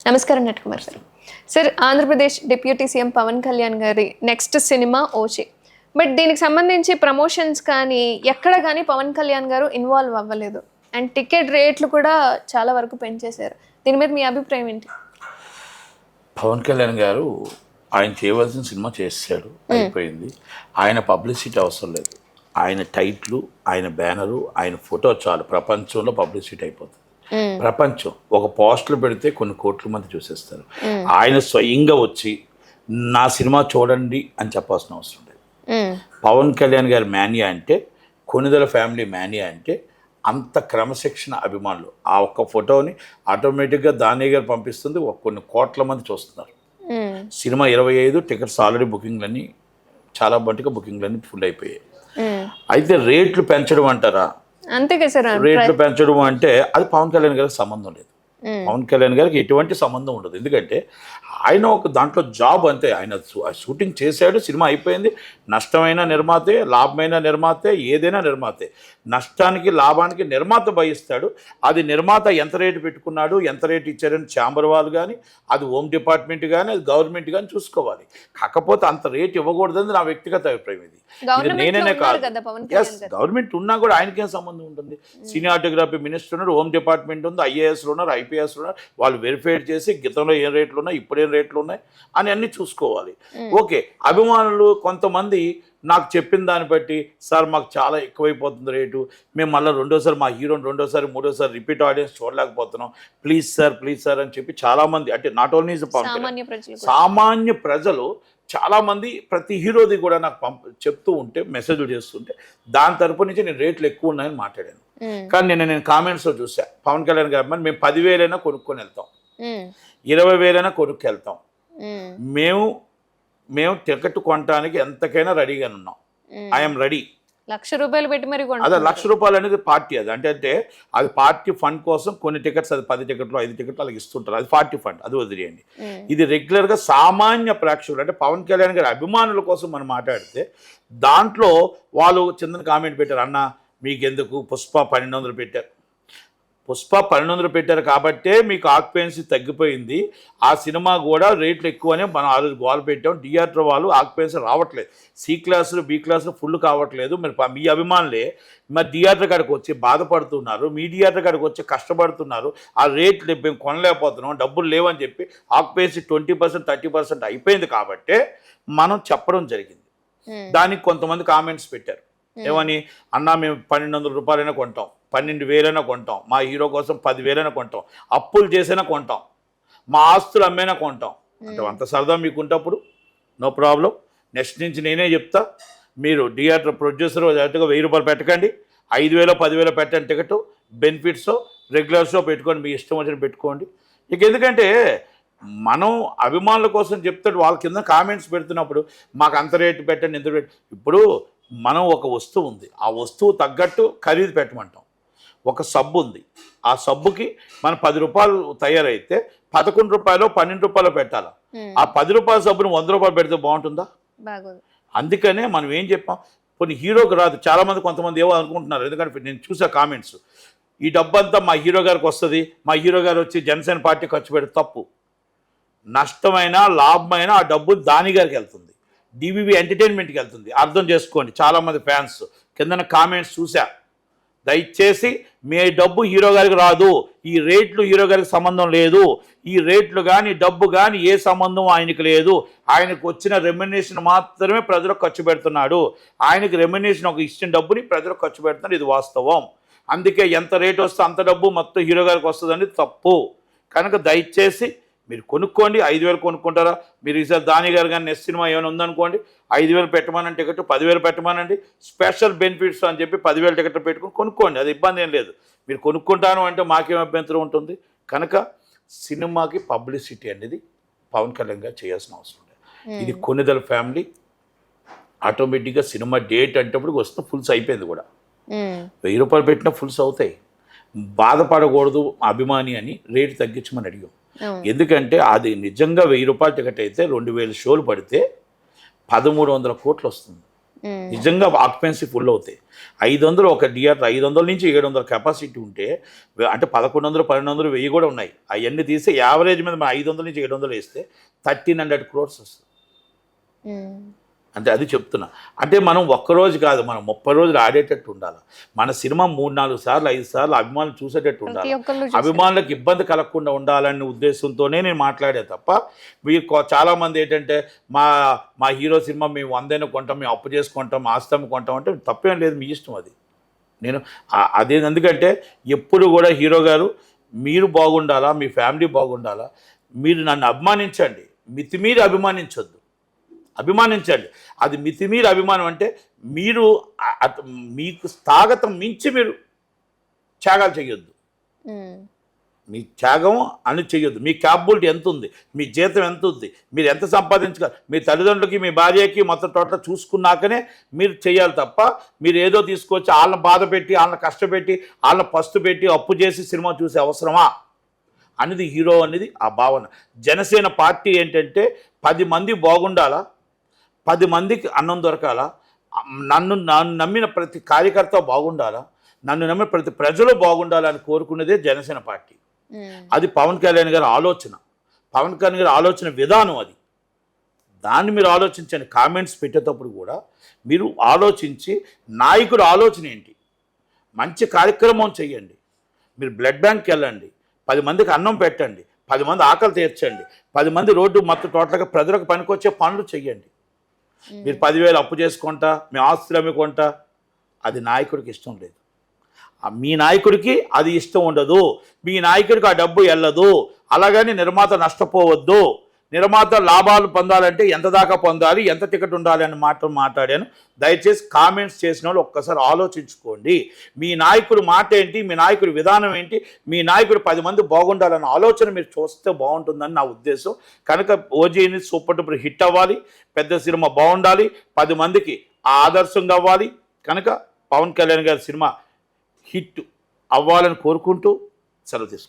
నమస్కారం Natakumar sir. Sir, Andhra Pradesh deputy CM Pawan Kalyan గారి next cinema OG. But దీనికి సంబంధించి ప్రమోషన్స్ కానీ ఎక్కడ కానీ పవన్ కళ్యాణ్ గారు ఇన్వాల్వ్ అవ్వలేదు. అండ్ టికెట్ రేట్లు కూడా చాలా వరకు పెంచేశారు. దీని మీద మీ అభిప్రాయం ఏంటి? పవన్ కళ్యాణ్ గారు ఆయన చేయవలసిన సినిమా చేశాడు, అయిపోయింది. ఆయన పబ్లిసిటీ అవసరం లేదు. ఆయన టైట్లు, ఆయన బ్యానరు, ఆయన ఫోటో చాలు ప్రపంచంలో పబ్లిసిటీ అయిపోతుంది. ప్రపంచం ఒక పోస్టులు పెడితే కొన్ని కోట్ల మంది చూసేస్తారు. ఆయన స్వయంగా వచ్చి నా సినిమా చూడండి అని చెప్పాల్సిన అవసరం లేదు. పవన్ కళ్యాణ్ గారి మేనియా అంటే, కొనిదెల ఫ్యామిలీ మేనియా అంటే అంత క్రమశిక్షణ అభిమానులు. ఆ ఒక్క ఫోటోని ఆటోమేటిక్గా దానయ్య గారు పంపిస్తుంది, కొన్ని కోట్ల మంది చూస్తున్నారు. సినిమా 25 టికెట్స్ ఆల్రెడీ బుకింగ్లన్నీ చాలా మటుగా బుకింగ్లన్నీ ఫుల్ అయిపోయాయి. అయితే రేట్లు పెంచడం అంటారా? అంతే కదా సార్. రేట్లు పెంచడం అంటే అది పవన్ కళ్యాణ్ గారికి సంబంధం లేదు. పవన్ కళ్యాణ్ గారికి ఎటువంటి సంబంధం ఉండదు. ఎందుకంటే ఆయన ఒక దాంట్లో జాబ్ అంతే. ఆయన షూటింగ్ చేశాడు, సినిమా అయిపోయింది. నష్టమైన నిర్మాతే, లాభమైన నిర్మాతే, ఏదైనా నిర్మాతే. నష్టానికి లాభానికి నిర్మాత భయిస్తాడు. అది నిర్మాత ఎంత రేటు పెట్టుకున్నాడు, ఎంత రేటు ఇచ్చారని ఛాంబర్ వాళ్ళు కానీ, అది హోమ్ డిపార్ట్మెంట్ కానీ, అది గవర్నమెంట్ కానీ చూసుకోవాలి. కాకపోతే అంత రేటు ఇవ్వకూడదని నా వ్యక్తిగత అభిప్రాయం. ఇది నేనే కాదు. ఎస్, గవర్నమెంట్ ఉన్నా కూడా ఆయనకేం సంబంధం ఉంటుంది? సినిమాటోగ్రఫీ మినిస్టర్ ఉన్నారు, హోమ్ డిపార్ట్మెంట్ ఉంది, ఐఏఎస్లు ఉన్నారు, ఐపీఎస్ ఉన్నారు. వాళ్ళు వెరిఫైడ్ చేసి గతంలో ఏం రేట్లు ఉన్నాయి, ఇప్పుడేం రేట్లు ఉన్నాయి అని అన్నీ చూసుకోవాలి. ఓకే, అభిమానులు కొంతమంది నాకు చెప్పిన దాన్ని బట్టి, సార్ మాకు చాలా ఎక్కువైపోతుంది రేటు, మేము మళ్ళీ రెండోసారి మా హీరోని రెండోసారి మూడోసారి రిపీట్ ఆడియన్స్ చూడలేకపోతున్నాం, ప్లీజ్ సార్ అని చెప్పి చాలామంది, అంటే నాట్ ఓన్లీ సామాన్య ప్రజలు చాలామంది ప్రతి హీరోది కూడా నాకు చెప్తూ ఉంటే, మెసేజ్లు చేస్తుంటే, దాని తరపు నుంచి నేను రేట్లు ఎక్కువ ఉన్నాయని మాట్లాడాను. కానీ నేను కామెంట్స్లో చూసా, పవన్ కళ్యాణ్ గారు మేము 10,000 కొనుక్కొని వెళ్తాం, 20,000 కొనుక్కు వెళ్తాం, మేము టికెట్ కొనడానికి ఎంతకైనా రెడీగా ఉన్నాం, ఐఎమ్ రెడీ. ₹1,00,000 పెట్టి మరి అదే ₹1,00,000 అనేది పార్టీ. అది అంటే అది పార్టీ ఫండ్ కోసం కొన్ని టికెట్స్, అది 10 టికెట్లు 5 టికెట్లు అలాగే ఇస్తుంటారు, అది పార్టీ ఫండ్, అది వదిలేయండి. ఇది రెగ్యులర్గా సామాన్య ప్రేక్షకులు అంటే పవన్ కళ్యాణ్ గారి అభిమానుల కోసం మనం మాట్లాడితే, దాంట్లో వాళ్ళు చిన్న కామెంట్ పెట్టారు, అన్న మీకెందుకు పుష్ప 1,200 పెట్టారు. పుష్ప 1,200 పెట్టారు కాబట్టే మీకు ఆక్యుపెన్సీ తగ్గిపోయింది. ఆ సినిమా కూడా రేట్లు ఎక్కువనే మనం ఆ రోజు గోల్ పెట్టాం. థియేటర్ వాళ్ళు ఆక్యుపెన్సీ రావట్లేదు, సి క్లాసులు బి క్లాసులు ఫుల్ కావట్లేదు. మరి మీ అభిమానులే మరి థియేటర్ కాడికి వచ్చి బాధపడుతున్నారు, మీ థియేటర్ కాడికి వచ్చి కష్టపడుతున్నారు. ఆ రేట్లు మేము కొనలేకపోతున్నాం, డబ్బులు లేవని చెప్పి ఆక్యుపెన్సీ 20% 30% అయిపోయింది కాబట్టే మనం చెప్పడం జరిగింది. దానికి కొంతమంది కామెంట్స్ పెట్టారు, ఏమని, అన్నా మేము ₹1,200 కొంటాం, 12,000 కొంటాం, మా హీరో కోసం 10,000 కొంటాం, అప్పులు చేసైనా కొంటాం, మా ఆస్తులు అమ్మేనా కొంటాం అంటే అంత సరదా మీకుంటప్పుడు నో ప్రాబ్లం. నెక్స్ట్ నుంచి నేనే చెప్తా, మీరు థియేటర్ ప్రొడ్యూసర్ డైరెక్ట్గా ₹1,000 పెట్టకండి, 5,000 10,000 పెట్టండి టికెట్, బెనిఫిట్స్ రెగ్యులర్ షో పెట్టుకోండి, మీ ఇష్టం వచ్చిన పెట్టుకోండి. ఇక ఎందుకంటే మనం అభిమానుల కోసం చెప్తాడు, వాళ్ళ కింద కామెంట్స్ పెడుతున్నప్పుడు మాకు అంత రేటు పెట్టండి, ఎంత రేటు. ఇప్పుడు మనం ఒక వస్తువు ఉంది, ఆ వస్తువు తగ్గట్టు ఖరీదు పెట్టమంటాం. ఒక సబ్బు ఉంది, ఆ సబ్బుకి మనం ₹10 తయారైతే ₹11 ₹12 పెట్టాలి. ఆ ₹10 సబ్బుని ₹100 పెడితే బాగుంటుందా? అందుకనే మనం ఏం చెప్పాం, కొన్ని హీరోకి రాదు. చాలామంది కొంతమంది ఏవో అనుకుంటున్నారు, ఎందుకంటే నేను చూసా కామెంట్స్, ఈ డబ్బంతా మా హీరో గారికి వస్తుంది, మా హీరో గారు వచ్చి జనసేన పార్టీ ఖర్చు పెడితే తప్పు. నష్టమైనా లాభమైనా ఆ డబ్బు దాని గారికి వెళ్తుంది, డివివి ఎంటర్టైన్మెంట్కి వెళ్తుంది. అర్థం చేసుకోండి. చాలామంది ఫ్యాన్స్ కిందన కామెంట్స్ చూసా, దయచేసి మీ డబ్బు హీరో గారికి రాదు, ఈ రేట్లు హీరో గారికి సంబంధం లేదు, ఈ రేట్లు కానీ డబ్బు కానీ ఏ సంబంధం ఆయనకి లేదు. ఆయనకు వచ్చిన రెమ్యునరేషన్ మాత్రమే ప్రజలకు ఖర్చు పెడుతున్నాడు. ఆయనకి రెమ్యునరేషన్ ఒక ఇచ్చిన డబ్బుని ప్రజలకు ఖర్చు పెడుతున్నాడు, ఇది వాస్తవం. అందుకే ఎంత రేటు వస్తే అంత డబ్బు మొత్తం హీరో గారికి వస్తుందని తప్పు. కనుక దయచేసి మీరు కొనుక్కోండి. 5,000 కొనుక్కుంటారా? మీరు ఈసారి దాని గారు కానీ నెక్స్ట్ సినిమా ఏమైనా ఉందనుకోండి, 5,000 పెట్టమని టికెట్, 10,000 పెట్టమనండి, స్పెషల్ బెనిఫిట్స్ అని చెప్పి 10,000 టికెట్లు పెట్టుకుని కొనుక్కోండి, అది ఇబ్బంది ఏం లేదు. మీరు కొనుక్కుంటాను అంటే మాకేం అభ్యంతరం ఉంటుంది? కనుక సినిమాకి పబ్లిసిటీ అనేది పవన్ కళ్యాణ్ గారు చేయాల్సిన అవసరం లేదు. ఇది కొనిదెల ఫ్యామిలీ ఆటోమేటిక్గా సినిమా డేట్ అంటప్పుడు వస్తే ఫుల్స్ అయిపోయింది కూడా. ₹1,000 పెట్టినా ఫుల్స్ అవుతాయి. బాధపడకూడదు అభిమాని అని రేటు తగ్గించమని అడిగాం. ఎందుకంటే అది నిజంగా ₹1,000 టికెట్ అయితే 2,000 షోలు పడితే 1,300 కోట్లు వస్తుంది. నిజంగా ఆక్యుపెన్సీ ఫుల్ అవుతాయి. 500 ఒక థియేటర్ 500 నుంచి 700 కెపాసిటీ ఉంటే అంటే 1100, 1200, 1000 కూడా ఉన్నాయి. అవన్నీ తీసి యావరేజ్ మీద మనం 500 నుంచి 700 వేస్తే 1300 crores వస్తుంది. అంటే అది చెప్తున్నా. అంటే మనం ఒక్కరోజు కాదు, మనం 30 రోజులు ఆడేటట్టు ఉండాలి. మన సినిమా 3-4 సార్లు 5 సార్లు అభిమానులు చూసేటట్టు ఉండాలి. అభిమానులకు ఇబ్బంది కలగకుండా ఉండాలనే ఉద్దేశంతోనే నేను మాట్లాడే తప్ప మీరు చాలామంది ఏంటంటే మా హీరో సినిమా మేము 100 కొంటాం, మేము అప్పు చేసుకుంటాం, ఆస్తం కొంటాం అంటే తప్పేం లేదు, మీ ఇష్టం అది. నేను అదే ఎందుకంటే ఎప్పుడు కూడా హీరో గారు మీరు బాగుండాలా, మీ ఫ్యామిలీ బాగుండాలా, మీరు నన్ను అభిమానించండి, మితిమీరి అభిమానించొద్దు. అభిమానించండి. అది మితిమీరి అభిమానం అంటే మీరు మీకు స్థాగతం మించి మీరు త్యాగాలు చేయొద్దు. మీ త్యాగం అని చేయొద్దు. మీ క్యాపబిలిటీ ఎంత ఉంది, మీ జీతం ఎంత ఉంది, మీరు ఎంత సంపాదించగలరు, మీ తల్లిదండ్రులకి మీ భార్యకి మొత్తం టోటల్ చూసుకున్నాకనే మీరు చేయాలి తప్ప మీరు ఏదో తీసుకొచ్చి వాళ్ళని బాధ పెట్టి, వాళ్ళని కష్టపెట్టి, వాళ్ళని పస్తు పెట్టి అప్పు చేసి సినిమా చూసే అవసరమా అనేది హీరో అనేది ఆ భావన. జనసేన పార్టీ ఏంటంటే 10 మంది బాగుండాలా, 10 మందికి అన్నం దొరకాలా, నన్ను నమ్మిన ప్రతి కార్యకర్త బాగుండాలా, నన్ను నమ్మిన ప్రతి ప్రజలు బాగుండాలని కోరుకునేదే జనసేన పార్టీ. అది పవన్ కళ్యాణ్ గారి ఆలోచన, పవన్ కళ్యాణ్ గారి ఆలోచన విధానం అది. దాన్ని మీరు ఆలోచించండి. కామెంట్స్ పెట్టేటప్పుడు కూడా మీరు ఆలోచించి నాయకుడు ఆలోచన ఏంటి, మంచి కార్యక్రమం చేయండి. మీరు బ్లడ్ బ్యాంక్కి వెళ్ళండి, 10 మందికి అన్నం పెట్టండి, 10 మంది ఆకలి తీర్చండి, 10 మంది రోడ్డు మొత్తం టోటల్గా ప్రజలకు పనికొచ్చే పనులు చేయండి. మీరు 10,000 అప్పు చేసుకుంటా, మీ ఆస్తులు అమ్ముకుంటా, అది నాయకుడికి ఇష్టం లేదు. మీ నాయకుడికి అది ఇష్టం ఉండదు, మీ నాయకుడికి ఆ డబ్బు వెళ్ళదు. అలాగని నిర్మాత నష్టపోవద్దు. నిర్మాత లాభాలు పొందాలంటే ఎంత దాకా పొందాలి, ఎంత టికెట్ ఉండాలి అని మాట్లాడాను. దయచేసి కామెంట్స్ చేసిన వాళ్ళు ఒక్కసారి ఆలోచించుకోండి. మీ నాయకుడు మాట ఏంటి, మీ నాయకుడి విధానం ఏంటి, మీ నాయకుడు 10 మంది బాగుండాలన్న ఆలోచన మీరు చూస్తే బాగుంటుందని నా ఉద్దేశం. కనుక ఓజీని సూపర్ డూపర్ హిట్ అవ్వాలి, పెద్ద సినిమా బాగుండాలి, 10 మందికి ఆదర్శంగా అవ్వాలి. కనుక పవన్ కళ్యాణ్ గారి సినిమా హిట్ అవ్వాలని కోరుకుంటూ సెలవు తీసుకుంటాను.